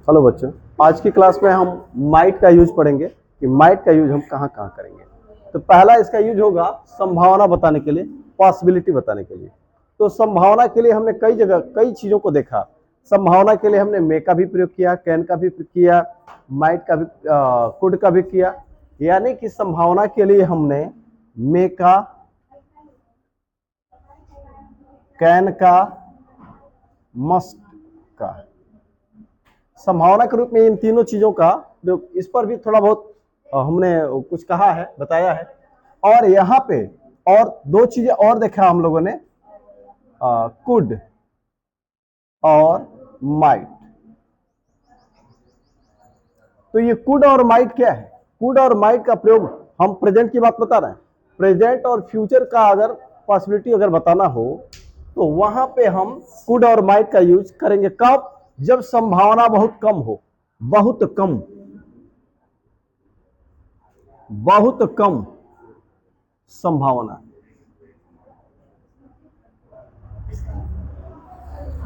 Hello बच्चों, आज की क्लास में हम माइट का यूज पढ़ेंगे कि माइट का यूज हम कहाँ कहाँ करेंगे। तो पहला इसका यूज होगा संभावना बताने के लिए, पॉसिबिलिटी बताने के लिए। तो संभावना के लिए हमने कई जगह कई चीजों को देखा। संभावना के लिए हमने मे का भी प्रयोग किया, कैन का भी किया, माइट का भी, कुड का भी किया। यानी कि संभावना के लिए हमने मे का, कैन का, मस्ट का, संभावना के रूप में इन तीनों चीजों का जो इस पर भी थोड़ा बहुत हमने कुछ कहा है, बताया है। और यहाँ पे और दो चीजें और देखा हम लोगों ने, कुड और माइट। तो ये कुड और माइट क्या है? कुड और माइट का प्रयोग हम प्रेजेंट की बात बता रहे हैं। प्रेजेंट और फ्यूचर का अगर पॉसिबिलिटी अगर बताना हो तो वहां पे हम कुड और माइट का यूज करेंगे। कब? जब संभावना बहुत कम हो, बहुत कम, बहुत कम संभावना,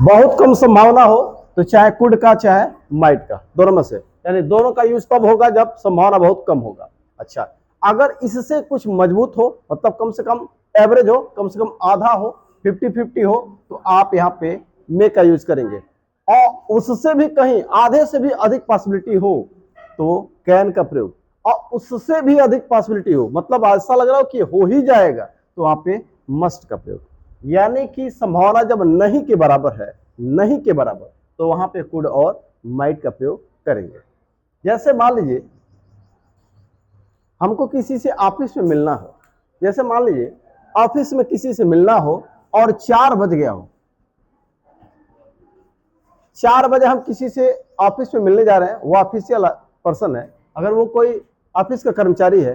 बहुत कम संभावना हो तो चाहे कुड का चाहे माइट का, दोनों में से, यानी दोनों का यूज तब होगा जब संभावना बहुत कम होगा। अच्छा, अगर इससे कुछ मजबूत हो, मतलब कम से कम एवरेज हो, कम से कम आधा हो, 50-50 हो, तो आप यहाँ पे मे का यूज करेंगे। और उससे भी कहीं आधे से भी अधिक पॉसिबिलिटी हो तो कैन का प्रयोग, और उससे भी अधिक पॉसिबिलिटी हो, मतलब ऐसा लग रहा हो कि हो ही जाएगा, तो वहां पे मस्ट का प्रयोग। यानी कि संभावना जब नहीं के बराबर है, नहीं के बराबर, तो वहां पे कुड और माइट का प्रयोग करेंगे। जैसे मान लीजिए हमको किसी से ऑफिस में मिलना हो, जैसे मान लीजिए ऑफिस में किसी से मिलना हो और 4 बज गया हो, 4 बजे हम किसी से ऑफिस में मिलने जा रहे हैं, वो ऑफिशियल पर्सन है, अगर वो कोई ऑफिस का कर्मचारी है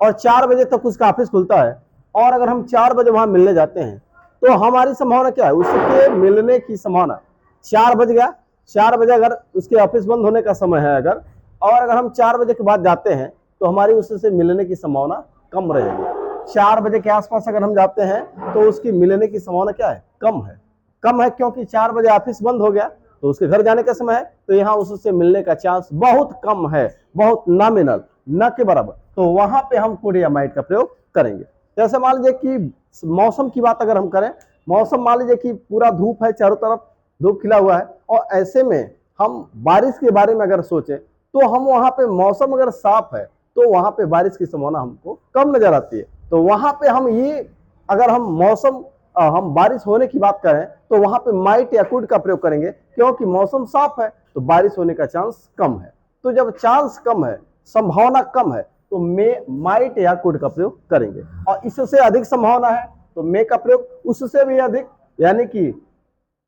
और 4 बजे तक उसका ऑफिस खुलता है, और अगर हम 4 बजे वहां मिलने जाते हैं तो हमारी संभावना क्या है? उसके मिलने की संभावना, 4 बज गया, 4 बजे अगर उसके ऑफिस बंद होने का समय है अगर, और अगर हम 4 बजे के बाद जाते हैं तो हमारी उससे मिलने की संभावना कम रहेगी। 4 बजे के आसपास अगर हम जाते हैं तो उसकी मिलने की संभावना क्या है? कम है। कम है क्योंकि 4 बजे ऑफिस बंद हो गया तो उसके घर जाने का समय है, तो यहाँ उससे मिलने का चांस बहुत कम है, बहुत नॉमिनल, न के बराबर। तो वहां पे हम कुड या माइट का प्रयोग करेंगे। जैसे मान लीजिए कि मौसम की बात अगर हम करें, मौसम मान लीजिए कि पूरा धूप है, चारों तरफ धूप खिला हुआ है, और ऐसे में हम बारिश के बारे में अगर सोचें तो हम वहां पे मौसम अगर साफ है तो वहां पे बारिश की संभावना हमको कम नजर आती है। तो वहां पे हम ये, अगर हम मौसम हम बारिश होने की बात करें तो वहां पे माइट या कुड का प्रयोग करेंगे, क्योंकि मौसम साफ है तो बारिश होने का चांस कम है। तो जब चांस कम है, संभावना कम है, तो मे माइट या कुड का प्रयोग करेंगे। और इससे अधिक संभावना है तो मे का प्रयोग, उससे भी अधिक, यानी कि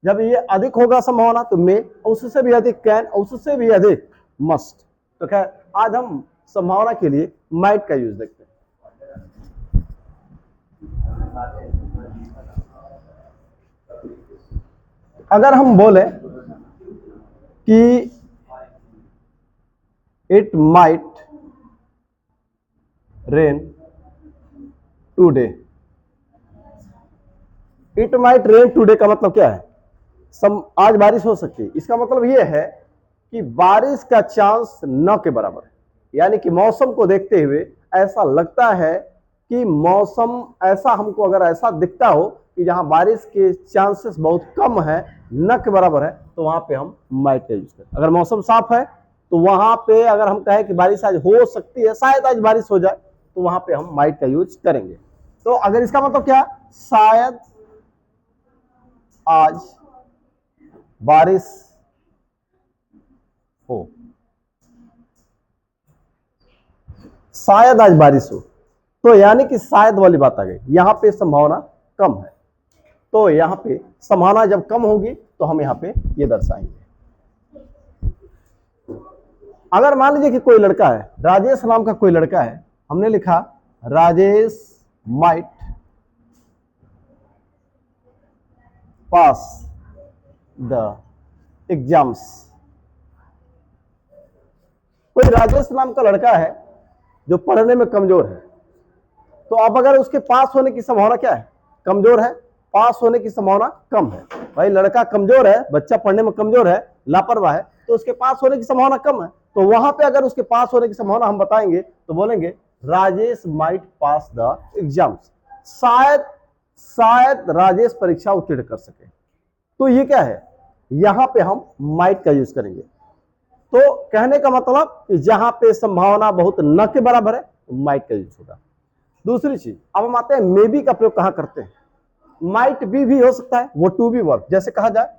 जब ये अधिक होगा संभावना तो मे, उससे भी अधिक कैन, उससे भी अधिक मस्ट। तो खैर आज हम संभावना के लिए माइट का यूज देखते हैं। अगर हम बोले कि it might rain today, it might rain today का मतलब क्या है? आज बारिश हो सकती है। इसका मतलब यह है कि बारिश का चांस न के बराबर है, यानी कि मौसम को देखते हुए ऐसा लगता है कि मौसम ऐसा, हमको अगर ऐसा दिखता हो कि जहां बारिश के चांसेस बहुत कम है, न के बराबर है, तो वहां पे हम माइट का यूज करें। अगर मौसम साफ है तो वहां पे अगर हम कहें कि बारिश आज हो सकती है, शायद आज बारिश हो जाए, तो वहां पे हम माइट का यूज करेंगे। तो अगर इसका मतलब क्या, शायद आज बारिश हो, शायद आज बारिश हो, तो यानी कि शायद वाली बात आ गई, यहां पे संभावना कम है। तो यहां पे संभावना जब कम होगी तो हम यहां पे ये दर्शाएंगे। अगर मान लीजिए कि कोई लड़का है, राजेश नाम का कोई लड़का है, हमने लिखा Rajesh might pass the exams. कोई राजेश नाम का लड़का है जो पढ़ने में कमजोर है, तो अब अगर उसके पास होने की संभावना क्या है? कमजोर है, पास होने की संभावना कम है। भाई लड़का कमजोर है, बच्चा पढ़ने में कमजोर है, लापरवाह है, तो उसके पास होने की संभावना कम है। तो वहां पे अगर उसके पास होने की संभावना हम बताएंगे तो बोलेंगे Rajesh might pass the exams, शायद राजेश परीक्षा उत्तीर्ण कर सके। तो ये क्या है, यहां पे हम माइट का यूज करेंगे। तो कहने का मतलब कि जहां पे संभावना बहुत न के बराबर है तो माइट का यूज होगा। दूसरी चीज, अब हम आते हैं मे बी का प्रयोग कहां करते हैं। माइट बी भी हो सकता है, वो टू बी वर्ब, जैसे कहा जाए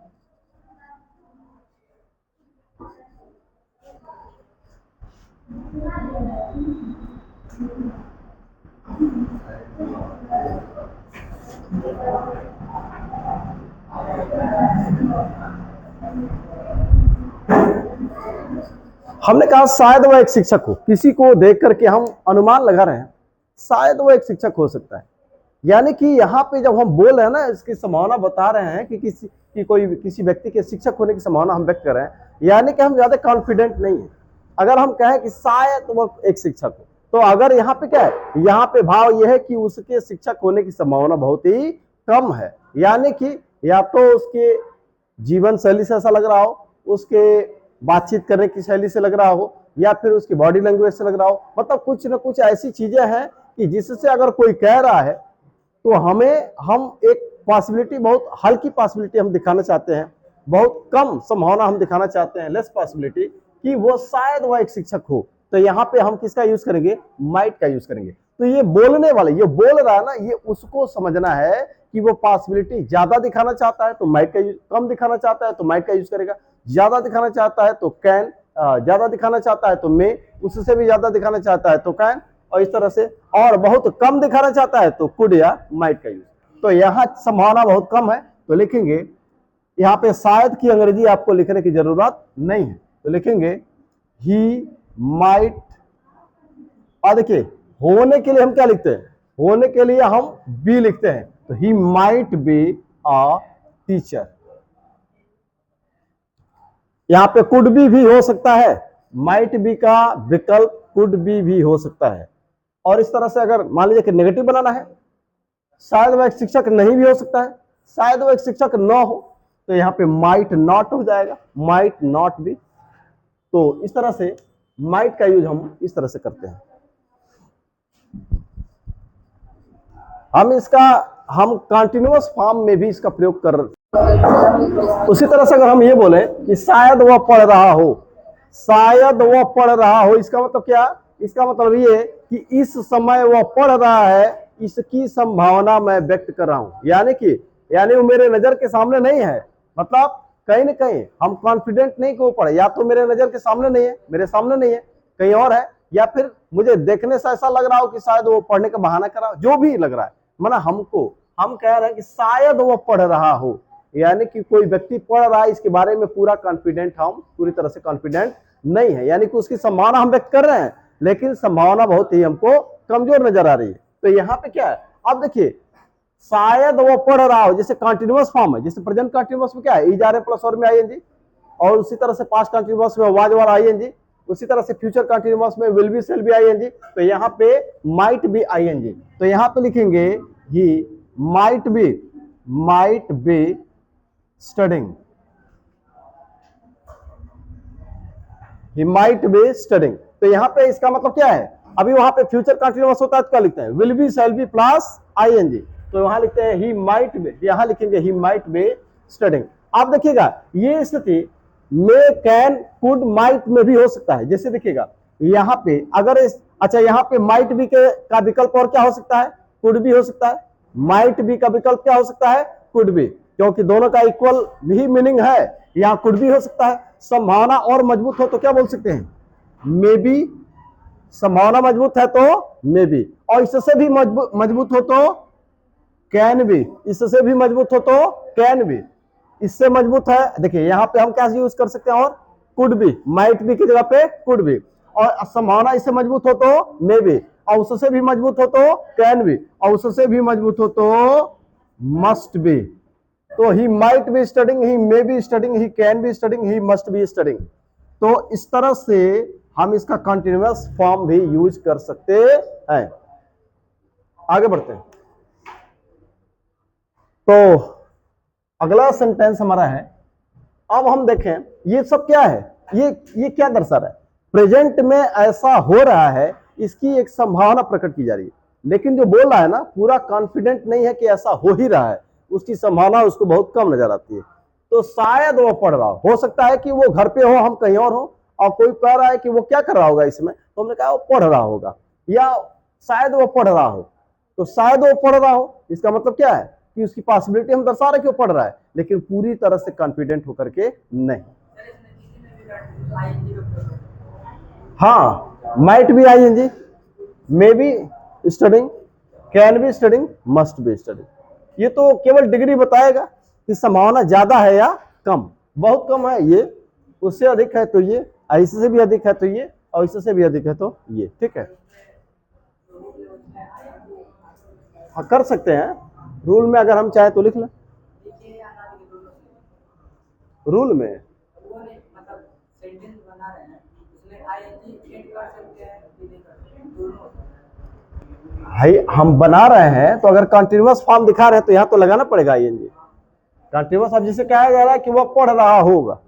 हमने कहा शायद वह एक शिक्षक हो, किसी को देख करके हम अनुमान लगा रहे हैं शायद वो एक शिक्षक हो सकता है। यानी कि यहाँ पे जब हम बोल रहे हैं ना, इसकी संभावना बता रहे हैं कि किसी व्यक्ति के शिक्षक होने की संभावना हम व्यक्त कर रहे हैं, यानी कि हम ज्यादा कॉन्फिडेंट नहीं है। अगर हम कहें कि शायद वो एक शिक्षक हो, तो अगर यहाँ पे क्या है, यहाँ पे भाव यह है कि उसके शिक्षक होने की संभावना बहुत ही कम है। यानी कि या तो उसके जीवन शैली से ऐसा लग रहा हो, उसके बातचीत करने की शैली से लग रहा हो, या फिर उसकी बॉडी लैंग्वेज से लग रहा हो, मतलब कुछ ना कुछ ऐसी चीजें हैं कि जिससे अगर कोई कह रहा है तो हम एक पॉसिबिलिटी, बहुत हल्की पॉसिबिलिटी हम दिखाना चाहते हैं, बहुत कम संभावना हम दिखाना चाहते हैं, लेस पॉसिबिलिटी, कि वो शायद वह एक शिक्षक हो। तो यहाँ पे हम किसका यूज करेंगे, माइट का यूज करेंगे। तो ये बोलने वाले, ये बोल रहा है ना, ये उसको समझना है कि वो पॉसिबिलिटी ज्यादा दिखाना चाहता है तो माइट का यूज, कम दिखाना चाहता है तो माइट का यूज करेगा, ज्यादा दिखाना चाहता है तो कैन, ज्यादा दिखाना चाहता है तो मे, उससे भी ज्यादा दिखाना चाहता है तो कैन, और इस तरह से, और बहुत कम दिखाना चाहता है तो कुड या माइट का यूज। तो यहाँ संभावना बहुत कम है तो लिखेंगे, यहाँ पे शायद की अंग्रेजी आपको लिखने की जरूरत नहीं है, तो लिखेंगे ही माइट। और देखिए होने के लिए हम क्या लिखते हैं, होने के लिए हम बी लिखते हैं, तो he might be a teacher. यहाँ पे कुड भी हो सकता है, माइट बी का विकल्प कुड भी हो सकता है। और इस तरह से अगर मान लीजिए कि नेगेटिव बनाना है, शायद वह एक शिक्षक नहीं भी हो सकता है, शायद वह एक शिक्षक न हो, तो यहाँ पे माइट नॉट हो जाएगा, माइट नॉट बी। तो इस तरह से माइट का यूज हम इस तरह से करते हैं। हम कंटिन्यूअस फॉर्म में भी इसका प्रयोग कर उसी तरह से अगर हम ये बोले कि शायद वह पढ़ रहा हो, शायद वह पढ़ रहा हो, इसका मतलब क्या, इसका मतलब ये कि इस समय वह पढ़ रहा है, इसकी संभावना मैं व्यक्त कर रहा हूं। यानी वो मेरे नजर के सामने नहीं है, मतलब कहीं ना कहीं हम कॉन्फिडेंट नहीं कि वो पढ़े, या तो मेरे नजर के सामने नहीं है, मेरे सामने नहीं है, कहीं और है, या फिर मुझे देखने से ऐसा लग रहा हो कि शायद वो पढ़ने का बहाना कर रहा हो, जो भी लग रहा है, माना हम कह रहे हैं कि शायद वो पढ़ रहा हो, यानी कि कोई व्यक्ति पढ़ रहा है, इसके बारे में पूरा कॉन्फिडेंट, हम पूरी तरह से कॉन्फिडेंट नहीं है, यानी कि उसकी संभावना हम व्यक्त कर रहे हैं, लेकिन संभावना बहुत ही हमको कमजोर नजर आ रही है। तो यहाँ पे क्या है, अब देखिए शायद वो पढ़ रहा हो, जैसे कंटिन्यूअस फॉर्म है, जैसे प्रेजेंट कंटिन्यूअस में क्या है, इज आर ए प्लस और में आईएनजी, और उसी तरह से पास्ट कंटिन्यूअस में वाज वर आईएनजी, उसी तरह से फ्यूचर कंटिन्यूअस में will be shall be ING, तो यहाँ पे माइट बी आईएनजी। तो यहाँ पे लिखेंगे he might be studying, he might be studying. तो यहाँ पे इसका मतलब क्या है, अभी वहां पे फ्यूचर कंटिन्यूअस होता है तो क्या लिखते हैं, will be shall be plus ING, तो वहां लिखते हैं ही माइट बी, यहां लिखेंगे ही माइट बी स्टडिंग। आप देखिएगा ये स्थिति मे, कैन, कुड, माइट में भी हो सकता है। जैसे देखिएगा यहाँ पे अगर अच्छा यहाँ पे माइट बी का विकल्प और क्या हो सकता है, कुड भी हो सकता है, माइट बी का विकल्प क्या हो सकता है, कुड भी, क्योंकि दोनों का इक्वल भी मीनिंग है, यहाँ कुड भी हो सकता है। संभावना और मजबूत हो तो क्या बोल सकते हैं, मे बी, संभावना मजबूत है तो मे बी, और इससे भी मजबूत हो तो कैन भी, इससे भी मजबूत हो तो कैन भी, इससे मजबूत है, देखिए यहाँ पे हम क्या यूज कर सकते हैं, और कुड भी, माइट भी की जगह पे कुड भी, और संभावना इससे मजबूत हो तो मे भी, और उससे भी मजबूत हो तो कैन भी, और उससे भी मजबूत हो तो मस्ट भी। तो he might be studying, he may be studying, he can be studying, he must be studying. तो इस तरह से हम इसका कंटिन्यूअस फॉर्म भी यूज कर सकते हैं। आगे बढ़ते हैं। तो अगला सेंटेंस हमारा है, अब हम देखें ये सब क्या है, ये क्या दर्शा रहा है? प्रेजेंट में ऐसा हो रहा है, इसकी एक संभावना प्रकट की जा रही है, लेकिन जो बोल रहा है ना पूरा कॉन्फिडेंट नहीं है कि ऐसा हो ही रहा है, उसकी संभावना उसको बहुत कम नजर आती है। तो शायद वो पढ़ रहा हो सकता है कि वो घर पे हो, हम कहीं और हो, और कोई कह रहा है कि वो क्या कर रहा होगा इसमें, तो हमने कहा वो पढ़ रहा होगा, या शायद वो पढ़ रहा हो। तो शायद वो पढ़ रहा हो, इसका मतलब क्या है कि उसकी पॉसिबिलिटी हम दर्शा रहे कि वो पढ़ रहा है, लेकिन पूरी तरह से कॉन्फिडेंट होकर के नहीं। हाँ, might be ING, may be studying, can be studying, must be studying. ये तो केवल डिग्री बताएगा कि संभावना ज्यादा है या कम। बहुत कम है ये, उससे अधिक है तो ये, ऐसे से भी अधिक है तो ये, और इससे से भी अधिक है तो ये। ठीक है, हाँ कर सकते हैं। रूल में अगर हम चाहे तो लिख लें। रूल में भाई हम बना रहे हैं, तो अगर कंटिन्यूअस फॉर्म दिखा रहे हैं तो यहां तो लगाना पड़ेगा आईएनजी। कंटिन्यूअस अब जिसे कहा जा रहा है कि वह पढ़ रहा होगा,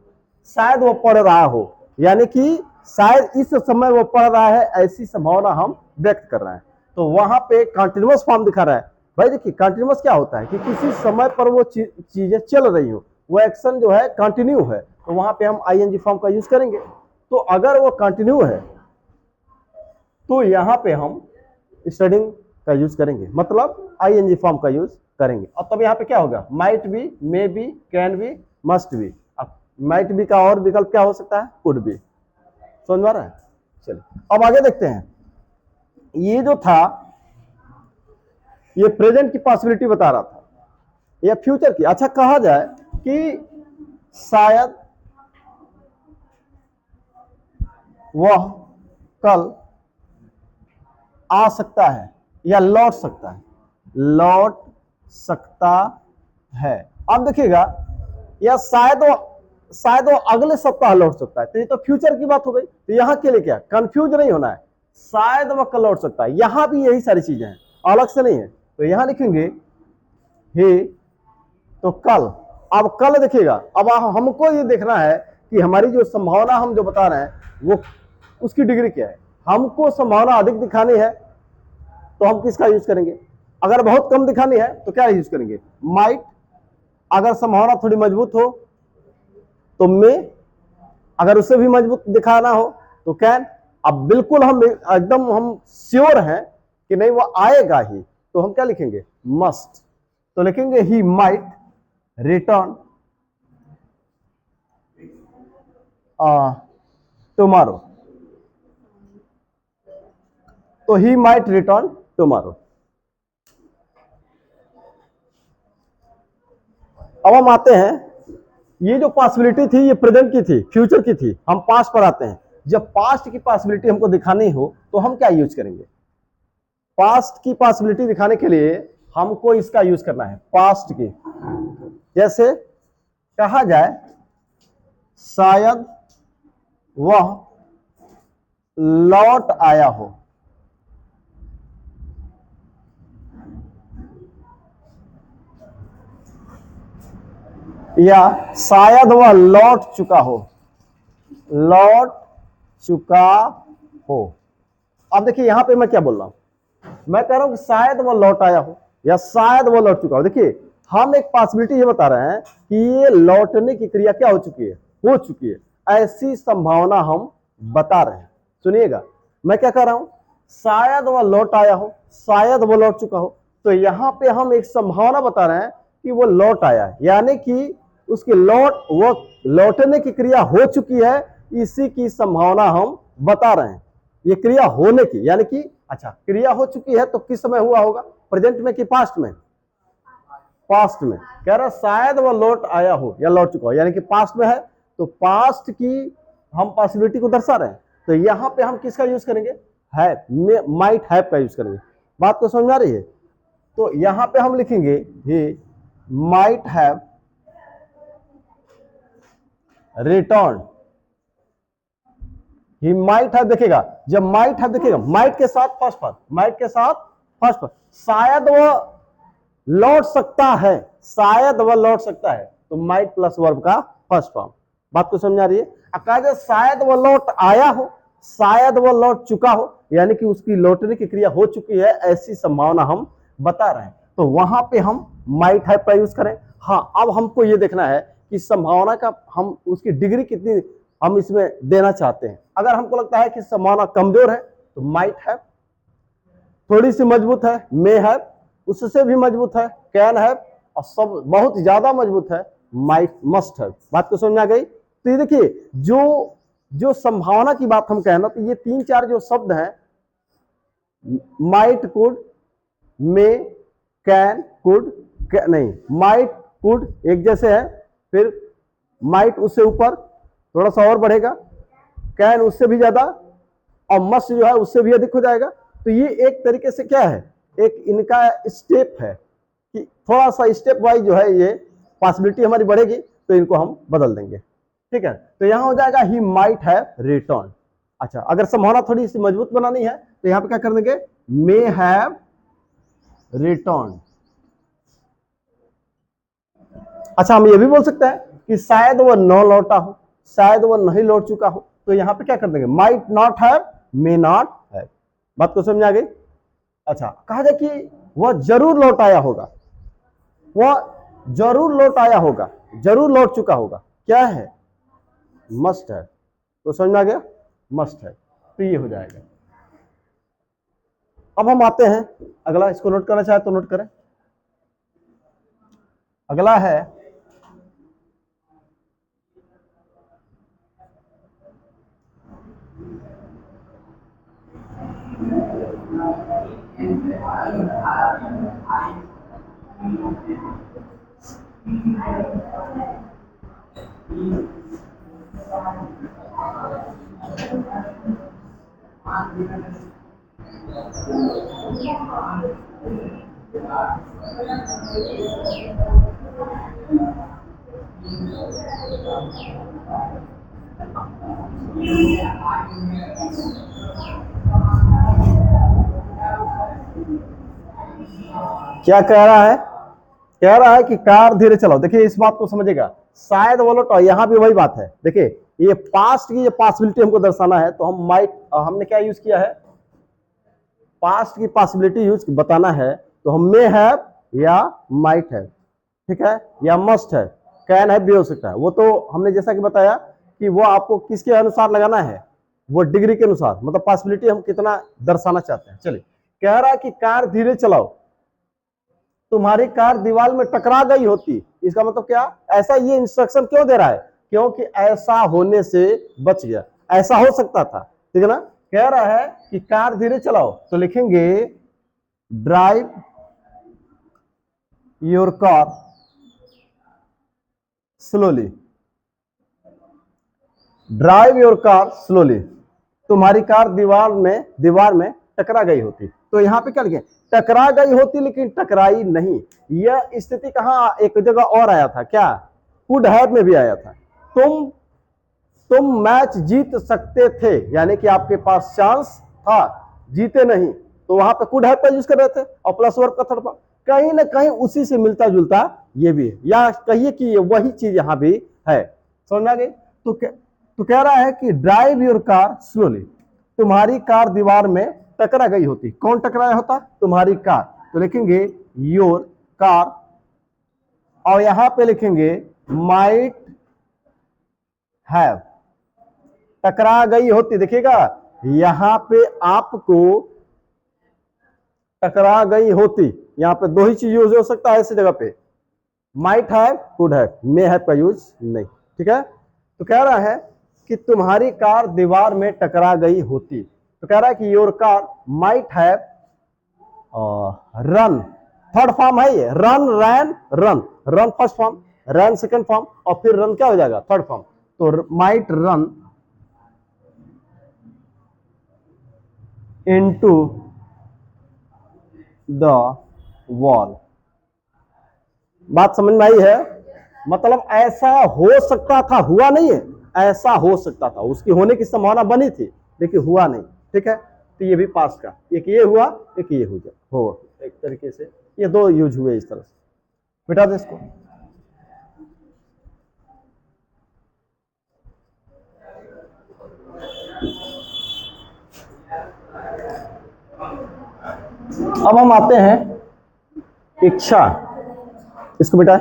शायद वो पढ़ रहा हो, यानी कि शायद इस समय वो पढ़ रहा है, ऐसी संभावना हम व्यक्त कर रहे हैं। तो वहां पे कंटिन्यूअस फॉर्म दिखा रहा है। भाई देखिए कंटिन्यूअस क्या होता है कि किसी समय पर वो चीजें चल रही हो, वो एक्शन जो है कंटिन्यू है, तो वहां पे हम आईएनजी फॉर्म का यूज करेंगे। तो अगर वो कंटिन्यू है तो यहां पे हम स्टडिंग का यूज करेंगे, मतलब आईएनजी फॉर्म का यूज करेंगे। और तब यहाँ पे क्या होगा? Might be, may be, can be, must be. अब माइट बी का और विकल्प क्या हो सकता है? Could be. समझ में आ रहा है? चलिए अब आगे देखते हैं। ये जो था ये प्रेजेंट की पॉसिबिलिटी बता रहा था, या फ्यूचर की। अच्छा कहा जाए कि शायद वह कल आ सकता है या लौट सकता है, लौट सकता है। अब देखिएगा, या शायद वो अगले सप्ताह लौट सकता है, तो ये तो फ्यूचर की बात हो गई। तो यहां के लिए क्या कंफ्यूज नहीं होना है, शायद वह कल लौट सकता है, यहां भी यही सारी चीजें हैं, अलग से नहीं है। तो यहां लिखेंगे हे, तो कल। अब कल देखिएगा, अब हमको ये देखना है कि हमारी जो संभावना हम जो बता रहे हैं वो उसकी डिग्री क्या है। हमको संभावना अधिक दिखानी है तो हम किसका यूज करेंगे? अगर बहुत कम दिखानी है तो क्या यूज करेंगे? माइट। अगर संभावना थोड़ी मजबूत हो तो मे, अगर उससे भी मजबूत दिखाना हो तो कैन। अब बिल्कुल हम एकदम हम श्योर हैं कि नहीं वो आएगा ही, तो हम क्या लिखेंगे? मस्ट। तो लिखेंगे ही माइट रिटर्न टुमारो। तो ही माइट रिटर्न टुमारो। अब हम आते हैं, ये जो पॉसिबिलिटी थी ये प्रेजेंट की थी, फ्यूचर की थी। हम पास्ट पर आते हैं। जब पास्ट की पॉसिबिलिटी हमको दिखानी हो तो हम क्या यूज करेंगे? पास्ट की पॉसिबिलिटी दिखाने के लिए हमको इसका यूज करना है, पास्ट की। जैसे कहा जाए शायद वह लौट आया हो, या शायद वह लौट चुका हो, लौट चुका हो। अब देखिए यहां पे मैं क्या बोल रहा हूं, मैं कह रहा हूं कि शायद वह लौट आया हो या शायद वह लौट चुका हो। देखिए हम एक पॉसिबिलिटी ये बता रहे हैं कि ये लौटने की क्रिया क्या हो चुकी है? हो चुकी है, ऐसी संभावना हम बता रहे हैं। सुनिएगा मैं क्या कह रहा हूं, शायद वह लौट आया हो, शायद वह लौट चुका हो। तो यहां पे हम एक संभावना बता रहे हैं कि वो लौट आया है, यानी कि उसकी वो लौटने की क्रिया हो चुकी है, इसी की संभावना हम बता रहे हैं। ये क्रिया होने की, यानी कि अच्छा क्रिया हो चुकी है तो किस समय हुआ होगा? प्रेजेंट में कि पास्ट में? पास्ट में। कह रहा शायद वो लौट आया हो या लौट चुका हो, यानी कि पास्ट में है, तो पास्ट की हम पॉसिबिलिटी को दर्शा रहे हैं। तो यहां पे हम किसका यूज करेंगे? हैव, माइट हैव का यूज करेंगे। बात को समझ आ रही है? तो यहां पे हम लिखेंगे he might have return. He might have, देखिएगा जब माइट हैव देखिएगा, माइट के साथ फर्स्ट पर, माइट के साथ फर्स्ट पर, शायद वह लौट सकता है, शायद वह लौट सकता है, तो माइट प्लस वर्ब का फर्स्ट फॉर्म। बात को समझ आ रही है? कहा शायद वो लौट आया हो, शायद वो लौट चुका हो, यानी कि उसकी लौटने की क्रिया हो चुकी है, ऐसी संभावना हम बता रहे हैं। तो वहां पे हम माइट हैव का यूज करें। हाँ, अब हमको ये देखना है कि संभावना का हम उसकी डिग्री कितनी हम इसमें देना चाहते हैं। अगर हमको लगता है कि संभावना कमजोर है तो माइट हैव, थोड़ी सी मजबूत है मे हैव, उससे भी मजबूत है कैन हैव, और सब बहुत ज्यादा मजबूत है माइट मस्ट हैव। बात को समझ आ गई? तो ये देखिए जो संभावना की बात हम कहना, तो ये 3-4 जो शब्द हैं, might, could, may, can, could, नहीं, माइट कुड एक जैसे है, फिर माइट उससे ऊपर थोड़ा सा और बढ़ेगा, कैन उससे भी ज्यादा, और मस्ट जो है उससे भी अधिक हो जाएगा। तो ये एक तरीके से क्या है, एक इनका स्टेप है कि थोड़ा सा स्टेप वाइज जो है ये पॉसिबिलिटी हमारी बढ़ेगी, तो इनको हम बदल देंगे। ठीक है, तो यहां हो जाएगा ही माइट हैव रिटर्न। अच्छा, अगर संभावना थोड़ी सी मजबूत बनानी है तो यहां पे क्या कर देंगे, मे हैव रिटर्न। अच्छा, हम ये भी बोल सकते हैं कि शायद वो न लौटा हो, शायद वो नहीं लौट चुका हो, तो यहां पे क्या कर देंगे, might not have, may not have. बात को समझ आ गई? अच्छा, कहा जाए कि वह जरूर लौट आया होगा, वह जरूर लौट आया होगा, जरूर लौट चुका होगा, क्या है, मस्ट है। तो समझ में आ गया, मस्ट है, तो ये हो जाएगा। अब हम आते हैं अगला, इसको नोट करना चाहे तो नोट करें। अगला है क्या कह रहा है, कह रहा है कि कार धीरे चलाओ। देखिए इस बात को समझेगा, शायद वो लौट, यहां भी वही बात है। देखिए ये पास्ट की ये पॉसिबिलिटी हमको दर्शाना है, तो हम माइट, हमने क्या यूज किया है, पास्ट की पॉसिबिलिटी यूज बताना है, तो हम मे हैव या माइट हैव, ठीक है, या मस्ट है, कैन हैव भी हो सकता है। वो तो हमने जैसा कि बताया कि वो आपको किसके अनुसार लगाना है, वो डिग्री के अनुसार, मतलब पॉसिबिलिटी हम कितना दर्शाना चाहते हैं। चलिए, कह रहा है कि कार धीरे चलाओ, तुम्हारी कार दीवार में टकरा गई होती, इसका मतलब क्या, ऐसा ये इंस्ट्रक्शन क्यों दे रहा है, क्योंकि ऐसा होने से बच गया, ऐसा हो सकता था, ठीक है ना। कह रहा है कि कार धीरे चलाओ, तो लिखेंगे drive your car slowly, drive your car slowly, तुम्हारी कार दीवार में टकरा गई होती। तो यहां पे क्या लिखे, टकरा गई होती लेकिन टकराई नहीं। यह स्थिति कहां एक जगह और आया था, क्या, कुड हैव में भी आया था। तुम मैच जीत सकते थे, यानी कि आपके पास चांस था, जीते नहीं, तो वहां पे कुड हैव का यूज कर रहे थे, और प्लस वर्ब का थर्ड फॉर्म, कहीं ना कहीं उसी से मिलता जुलता ये भी है, या कहिए कि वही चीज यहां भी है। समझ में आ गई? तो कह रहा है कि ड्राइव योर कार स्लोली, तुम्हारी कार दीवार में टकरा गई होती। कौन टकराया होता, तुम्हारी कार, तो लिखेंगे योर कार, और यहां पे लिखेंगे माइट हैव, टकरा गई होती। देखिएगा यहां पे आपको टकरा गई होती, यहां पे दो ही चीज यूज हो सकता है ऐसी जगह पे, might have, could have, may have का यूज नहीं, ठीक है। तो कह रहा है कि तुम्हारी कार दीवार में टकरा गई होती, तो कह रहा है कि your car might have run, third form है ये, run, ran, run, run first form, run second form, और फिर रन क्या हो जाएगा, थर्ड फॉर्म। तो might run into the wall. बात समझ में आई है? मतलब ऐसा हो सकता था, हुआ नहीं है, ऐसा हो सकता था, उसकी होने की संभावना बनी थी लेकिन हुआ नहीं, ठीक है। तो ये भी पास्ट का, एक ये हुआ, एक ये हो एक तरीके से ये दो यूज हुए इस तरह से। मिटा दे इसको। अब हम आते हैं इच्छा, इसको मिटाए।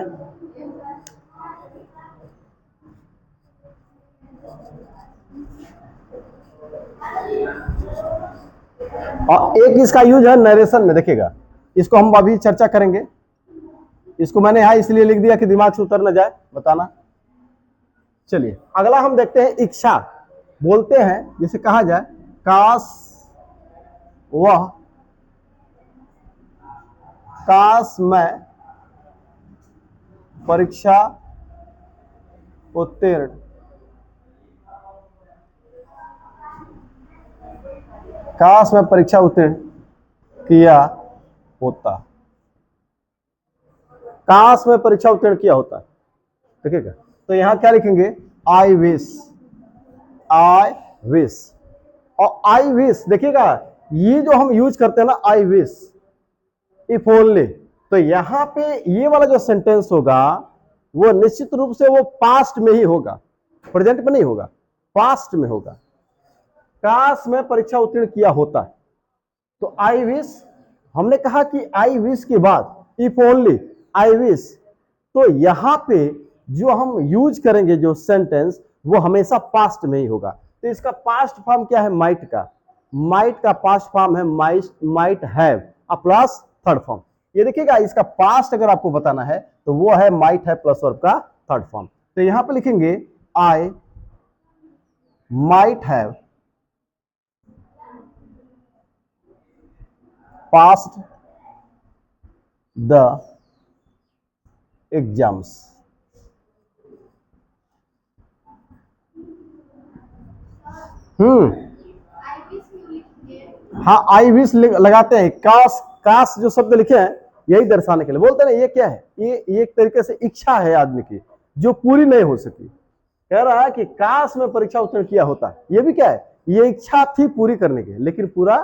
और एक इसका यूज है नरेशन में, देखिएगा इसको हम अभी चर्चा करेंगे। इसको मैंने यहां इसलिए लिख दिया कि दिमाग से उतर न जाए, बताना। चलिए अगला हम देखते हैं इच्छा। बोलते हैं जिसे कहा जाए काश मैं परीक्षा उत्तीर्ण काश मैं परीक्षा उत्तीर्ण किया होता। काश मैं परीक्षा उत्तीर्ण किया होता, देखिएगा। तो यहां क्या लिखेंगे, आई विश। और आई विश देखिएगा, ये जो हम यूज करते हैं ना आई विश, इफ ओनली, तो यहां पे ये वाला जो सेंटेंस होगा वो निश्चित रूप से वो पास्ट में ही होगा, प्रेजेंट में नहीं होगा, पास्ट में होगा। काश मैं परीक्षा उत्तीर्ण किया होता, तो आई विश, हमने कहा कि आई विश के बाद इफ ओनली आई विश, तो यहां पे जो हम यूज करेंगे जो सेंटेंस वो हमेशा पास्ट में ही होगा। तो इसका पास्ट फॉर्म क्या है, माइट का पास्ट फॉर्म है might have plus third form. ये देखिएगा, इसका पास्ट अगर आपको बताना है तो वो है माइट हैव प्लस वर्ब का थर्ड फॉर्म। तो यहां पे लिखेंगे I might have passed the exams. हाँ, आई विश लगाते हैं। काश जो शब्द लिखे हैं यही दर्शाने के लिए। बोलते हैं ना, ये क्या है, ये एक तरीके से इच्छा है आदमी की जो पूरी नहीं हो सकी। कह रहा है कि काश में परीक्षा उत्तीर्ण किया होता, ये भी क्या है, ये इच्छा थी पूरी करने की, लेकिन पूरा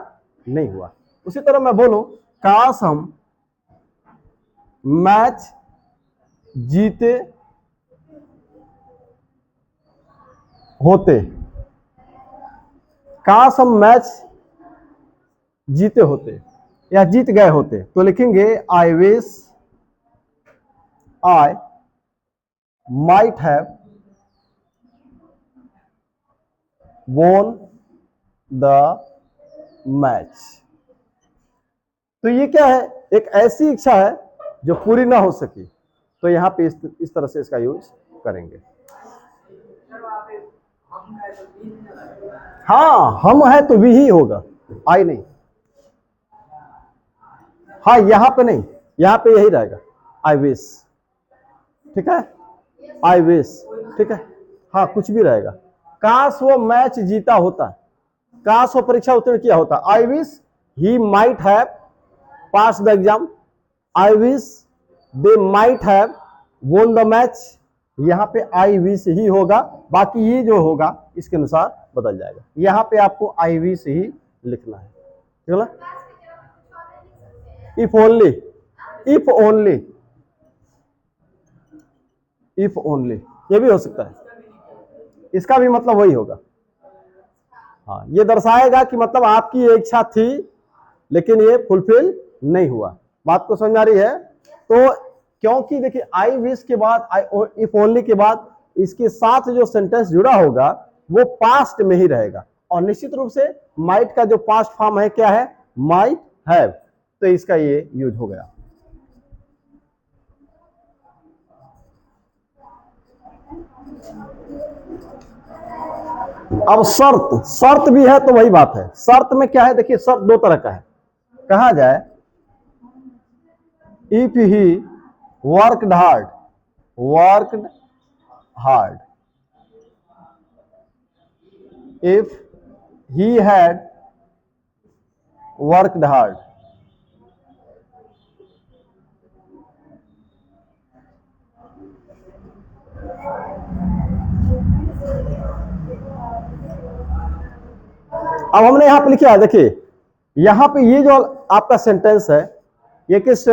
नहीं हुआ। उसी तरह मैं बोलूं, काश हम मैच जीते होते, काश हम मैच जीते होते या जीत गए होते, तो लिखेंगे I wish I might have won the match. तो ये क्या है, एक ऐसी इच्छा है जो पूरी ना हो सकी, तो यहां पे इस तरह से इसका यूज करेंगे। हाँ, हम है तो भी ही होगा, आई नहीं। हाँ, यहां पे नहीं, यहां पे यही रहेगा आई विश, ठीक है, आई विश, ठीक है। हाँ, कुछ भी रहेगा। काश वो मैच जीता होता, काश वो परीक्षा उत्तीर्ण किया होता, I wish he might have pass the exam, I wish they might have won the match. यहां पे आई विश ही होगा, बाकी ये जो होगा इसके अनुसार बदल जाएगा। यहां पे आपको आई विश ही लिखना है, ठीक है। If only, if only, if only, ये भी हो सकता है, इसका भी मतलब वही होगा। हाँ, ये दर्शाएगा कि मतलब आपकी इच्छा थी लेकिन ये फुलफिल नहीं हुआ। बात को समझ आ रही है? तो क्योंकि देखिए आई विश के बाद, इफ ओनली के बाद इसके साथ जो सेंटेंस जुड़ा होगा वो पास्ट में ही रहेगा, और निश्चित रूप से माइट का जो पास्ट फॉर्म है क्या है, माइट हैव, तो इसका ये यूज हो गया। अब शर्त भी है, तो वही बात है। शर्त में क्या है, देखिए शर्त दो तरह का है। कहा जाए if he worked hard, if he had worked hard, अब हमने यहां पे लिखा, देखिए यहां पे ये जो आपका सेंटेंस है ये किस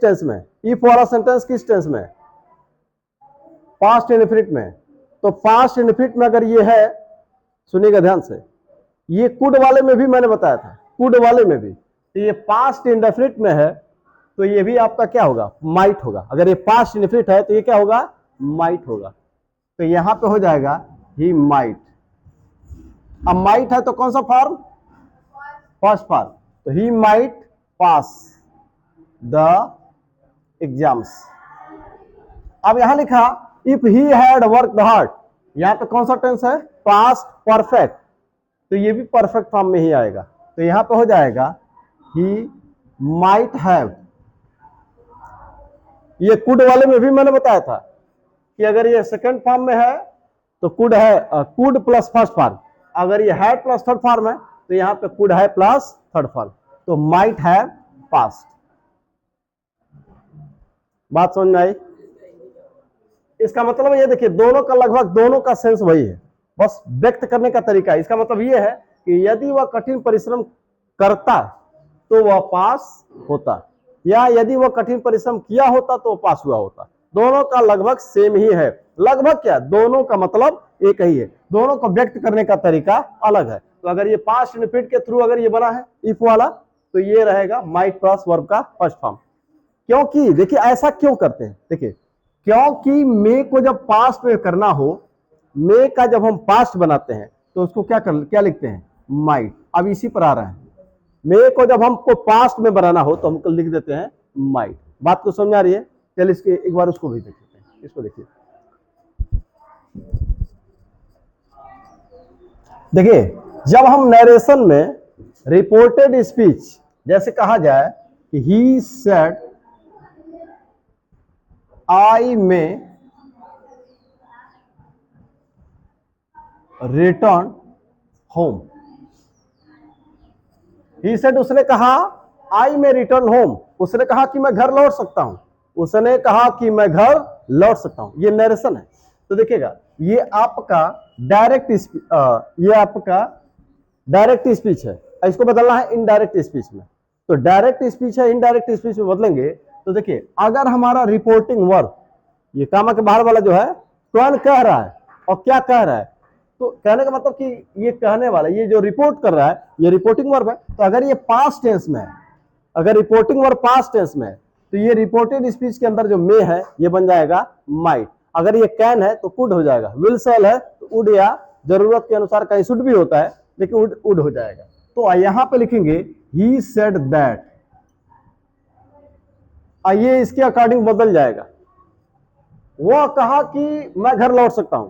टेंस में, इफ वाला सेंटेंस किस टेंस में, पास्ट इंडेफिनिट में। तो पास्ट इंडेफिनिट में अगर ये है, सुनिएगा ध्यान से, ये कुड वाले में भी मैंने बताया था, कुड वाले में भी तो ये पास्ट इंडेफिनिट में है, तो ये भी आपका क्या होगा, माइट होगा। अगर ये पास्ट इंडेफिनिट है तो ये क्या होगा, माइट होगा। तो यहां पे हो जाएगा ही माइट। अब माइट है तो कौन सा फॉर्म, फर्स्ट फॉर्म। तो he might pass the exams. अब यहां लिखा if he had work hard, यहां पे कौन सा टेंस है, पास्ट परफेक्ट, तो ये भी परफेक्ट फॉर्म में ही आएगा। तो यहां पे हो जाएगा ही माइट हैव। ये कुड वाले में भी मैंने बताया था कि अगर ये सेकंड फॉर्म में है तो कुड है, कुड प्लस फर्स्ट फॉर्म। अगर ये हैड प्लस थर्ड फॉर्म है तो यहां पे कुड है प्लस थर्ड फॉर्म, तो माइट हैव पास्ट। बात समझ में आई। इसका मतलब ये देखिए, दोनों का लगभग दोनों का सेंस वही है, बस व्यक्त करने का तरीका है। इसका मतलब ये है कि यदि वह कठिन परिश्रम करता तो वह पास होता, या यदि वह कठिन परिश्रम किया होता तो वह पास हुआ होता। दोनों का लगभग सेम ही है। लगभग क्या, दोनों का मतलब एक ही है, दोनों को व्यक्त करने का तरीका अलग है। तो अगर ये पास्ट इंडेफिनिट के थ्रू अगर ये बना है इफ वाला, तो ये रहेगा माइट प्लस वर्ब का फर्स्ट फॉर्म। क्योंकि देखिए ऐसा क्यों करते हैं, देखिए क्योंकि मे को जब पास्ट में करना हो, मे का जब हम पास्ट बनाते हैं तो उसको क्या लिखते हैं, माइट। अब इसी पर आ रहा है, मे को जब हमको पास्ट में बनाना हो तो हम लिख देते हैं माइट। बात को समझ आ रही है। चलिए इसके एक बार उसको भी देख लेते हैं। इसको देखिए, देखिए जब हम नरेशन में रिपोर्टेड स्पीच जैसे कहा जाए कि he said I may return home, he said उसने कहा आई मे रिटर्न होम, उसने कहा कि मैं घर लौट सकता हूं, उसने कहा कि मैं घर लौट सकता हूं। ये नरेशन है। तो देखिएगा ये आपका डायरेक्ट स्पीच है, इसको बदलना है इनडायरेक्ट स्पीच में। तो डायरेक्ट स्पीच है, इनडायरेक्ट स्पीच में बदलेंगे। तो देखिए अगर हमारा रिपोर्टिंग वर्ब, ये कामा के बाहर वाला जो है, कौन कह रहा है और क्या कह रहा है, तो कहने का मतलब कि ये कहने वाला, ये जो रिपोर्ट कर रहा है, ये रिपोर्टिंग वर्ब है। तो अगर ये पास्ट टेंस में है, अगर रिपोर्टिंग वर्ब पास्ट टेंस में है, तो ये रिपोर्टेड स्पीच के अंदर जो मे है ये बन जाएगा माइट। अगर ये कैन है तो कुड हो जाएगा, विल सेल है तो वुड, या जरूरत के अनुसार कहीं शुड भी होता है लेकिन वुड हो जाएगा। तो यहां पे लिखेंगे ही सेड दैट, ये इसके अकॉर्डिंग बदल जाएगा। वह कहा कि मैं घर लौट सकता हूं,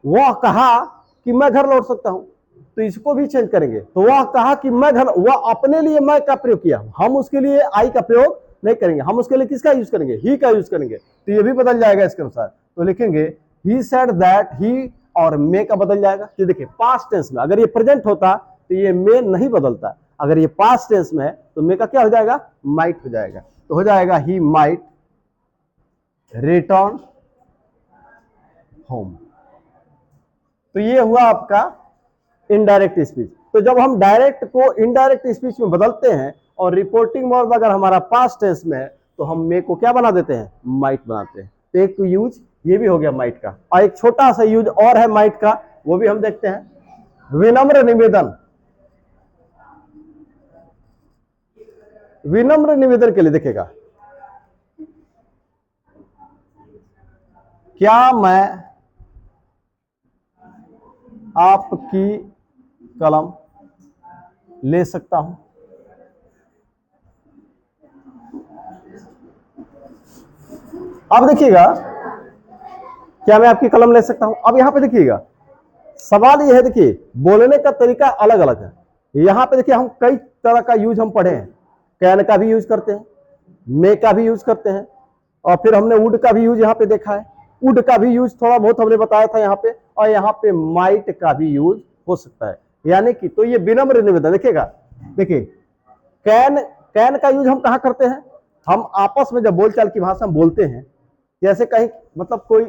वह कहा कि मैं घर लौट सकता हूं, तो इसको भी चेंज करेंगे। तो वह कहा कि मैं घर, वह अपने लिए मैं का प्रयोग किया, हम उसके लिए आई का प्रयोग नहीं करेंगे, हम उसके लिए किसका यूज करेंगे, ही का यूज करेंगे। तो ये भी बदल जाएगा इसके अनुसार। तो लिखेंगे ही सेड दैट, ही और मे का बदल जाएगा। ये देखिए पास्ट टेंस में अगर ये प्रेजेंट होता तो ये मे नहीं बदलता, अगर ये पास्ट टेंस में है तो मे का क्या हो जाएगा, माइट हो जाएगा। तो हो जाएगा ही माइट रिटर्न होम। तो ये हुआ आपका इनडायरेक्ट स्पीच। तो जब हम डायरेक्ट को इनडायरेक्ट स्पीच में बदलते हैं और रिपोर्टिंग वर्ब अगर हमारा पास्ट टेंस में है तो हम मे को क्या बना देते हैं, माइट बनाते हैं। तो एक यूज ये भी हो गया माइट का, और एक छोटा सा यूज और है माइट का, वो भी हम देखते हैं। विनम्र निवेदन, विनम्र निवेदन के लिए देखिएगा, क्या मैं आपकी कलम ले सकता हूं। अब देखिएगा, क्या मैं आपकी कलम ले सकता हूं। अब यहां पे देखिएगा सवाल यह है, देखिए बोलने का तरीका अलग अलग है। यहां पे देखिए हम कई तरह का यूज हम पढ़े हैं, कैन का भी यूज करते हैं, मे का भी यूज करते हैं, और फिर हमने वुड का भी यूज यहाँ पे देखा है, वुड का भी यूज थोड़ा बहुत हमने बताया था यहाँ पे, और यहाँ पे माइट का भी यूज हो सकता है। यानी कि तो ये विनम्र निवेदन देखिएगा, देखिए कैन का यूज हम कहाँ करते हैं, हम आपस में जब बोलचाल की भाषा में बोलते हैं, जैसे कहीं मतलब कोई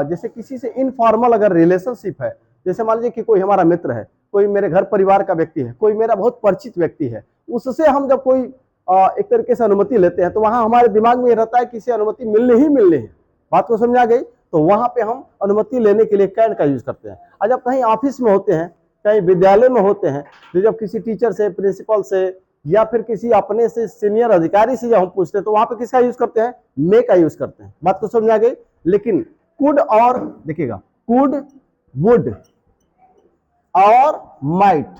जैसे किसी से इनफॉर्मल अगर रिलेशनशिप है, जैसे मान लीजिए कि कोई हमारा मित्र है, कोई मेरे घर परिवार का व्यक्ति है, कोई मेरा बहुत परिचित व्यक्ति है, उससे हम जब कोई एक तरीके से अनुमति लेते हैं तो वहां हमारे दिमाग में रहता है कि इसे अनुमति मिलनी ही मिलनी है। बात को समझ आ गई। तो वहां पे हम अनुमति लेने के लिए कैन का यूज करते हैं। और जब कहीं ऑफिस में होते हैं, कहीं विद्यालय में होते हैं, तो जब किसी टीचर से, प्रिंसिपल से या फिर किसी अपने से सीनियर अधिकारी से जब हम पूछते हैं तो वहां पे किसका यूज करते हैं, मे का यूज करते हैं। बात तो समझ आ गई। लेकिन कुड और देखिएगा, कुड, वुड और माइट,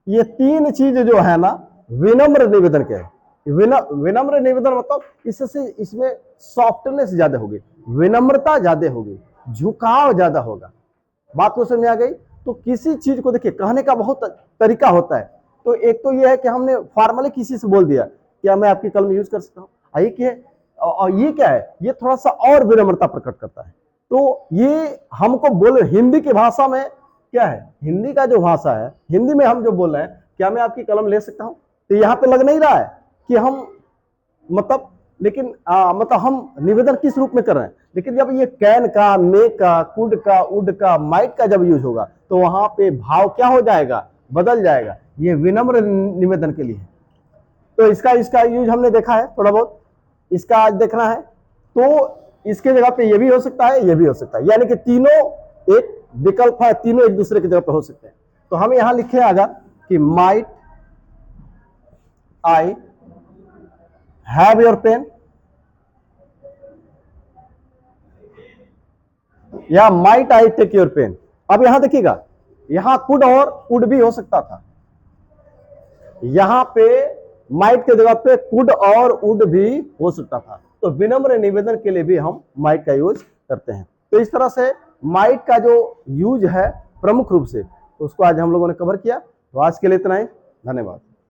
ये तीन चीज जो है ना विनम्र निवेदन के है। विनम्र निवेदन मतलब इससे इसमें सॉफ्टनेस ज्यादा होगी, विनम्रता ज्यादा होगी, झुकाव ज्यादा होगा। बात को समझ आ गई। तो किसी चीज को देखिए कहने का बहुत तरीका होता है। तो एक तो यह है कि हमने फॉर्मली किसी से बोल दिया क्या मैं आपकी कलम यूज कर सकता हूँ, ये क्या है, ये थोड़ा सा और विनम्रता प्रकट करता है। तो ये हमको बोल, हिंदी की भाषा में क्या है, हिंदी का जो भाषा है, हिंदी में हम जो बोल रहे हैं क्या मैं आपकी कलम ले सकता हूं, तो यहां पे लग नहीं रहा है कि हम मतलब, लेकिन मतलब हम निवेदन किस रूप में कर रहे हैं। लेकिन जब ये कैन का, मे का, कुड का, उड का, माइट का जब यूज होगा तो वहां पे भाव क्या हो जाएगा, बदल जाएगा। ये विनम्र निवेदन के लिए है। तो इसका इसका यूज हमने देखा है थोड़ा बहुत, इसका आज देखना है। तो इसके जगह पे ये भी हो सकता है, ये भी हो सकता है, यानी कि तीनों एक विकल्प है, तीनों एक दूसरे की जगह पे हो सकते हैं। तो हम यहां लिखे अगर कि might I have your pen, या might I take your pen. अब यहां देखिएगा, यहां कुड और वुड भी हो सकता था, यहां पे माइट के जगह पे कुड और वुड भी हो सकता था। तो विनम्र निवेदन के लिए भी हम माइट का यूज करते हैं। तो इस तरह से माइट का जो यूज है प्रमुख रूप से, उसको आज हम लोगों ने कवर किया। तो आज के लिए इतना ही, धन्यवाद।